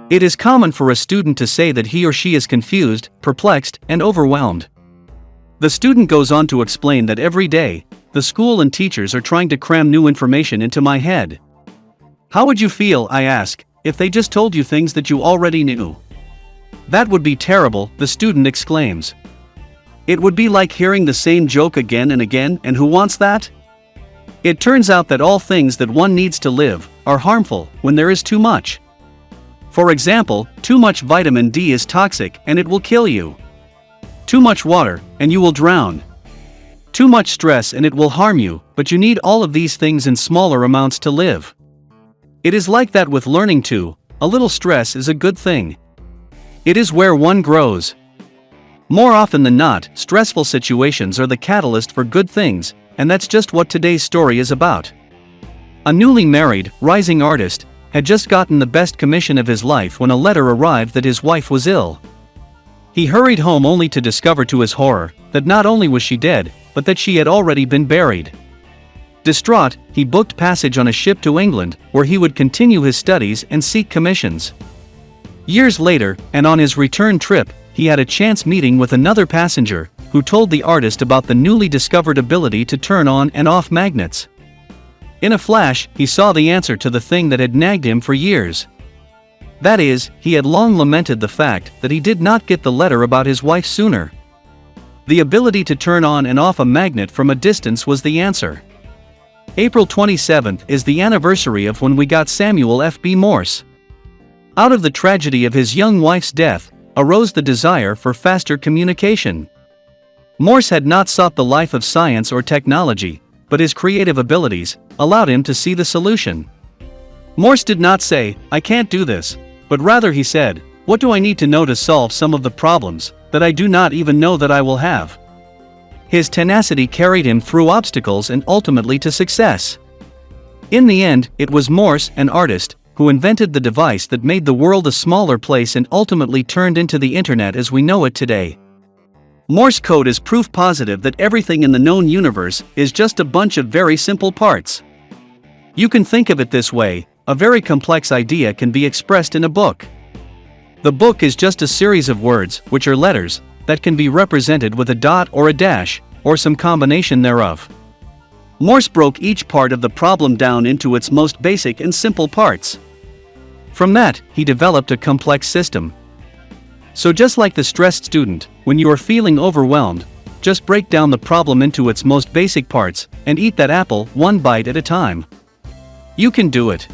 It is common for a student to say that he or she is confused, perplexed, and overwhelmed. The student goes on to explain that every day, the school and teachers are trying to cram new information into my head. How would you feel, I ask, if they just told you things that you already knew? That would be terrible, the student exclaims. It would be like hearing the same joke again and again, and who wants that? It turns out that all things that one needs to live are harmful when there is too much. For example, too much vitamin D is toxic and it will kill you. Too much water, and you will drown. Too much stress and it will harm you, but you need all of these things in smaller amounts to live. It is like that with learning too. A little stress is a good thing. It is where one grows. More often than not, stressful situations are the catalyst for good things, and that's just what today's story is about. A newly married, rising artist had just gotten the best commission of his life when a letter arrived that his wife was ill. He hurried home only to discover to his horror that not only was she dead, but that she had already been buried. Distraught, he booked passage on a ship to England, where he would continue his studies and seek commissions. Years later, and on his return trip, he had a chance meeting with another passenger, who told the artist about the newly discovered ability to turn on and off magnets. In a flash, he saw the answer to the thing that had nagged him for years. That is, he had long lamented the fact that he did not get the letter about his wife sooner. The ability to turn on and off a magnet from a distance was the answer. April 27th is the anniversary of when we got Samuel F.B. Morse. Out of the tragedy of his young wife's death, arose the desire for faster communication. Morse had not sought the life of science or technology, but his creative abilities allowed him to see the solution. Morse did not say, "I can't do this," but rather he said, "What do I need to know to solve some of the problems that I do not even know that I will have?" His tenacity carried him through obstacles and ultimately to success. In the end, it was Morse, an artist, who invented the device that made the world a smaller place and ultimately turned into the internet as we know it today. Morse code is proof positive that everything in the known universe is just a bunch of very simple parts. You can think of it this way: a very complex idea can be expressed in a book. The book is just a series of words, which are letters, that can be represented with a dot or a dash, or some combination thereof. Morse broke each part of the problem down into its most basic and simple parts. From that, he developed a complex system. So just like the stressed student, when you are feeling overwhelmed, just break down the problem into its most basic parts, and eat that apple one bite at a time. You can do it.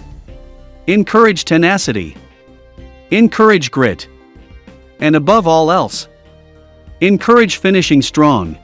Encourage tenacity. Encourage grit. And above all else, encourage finishing strong.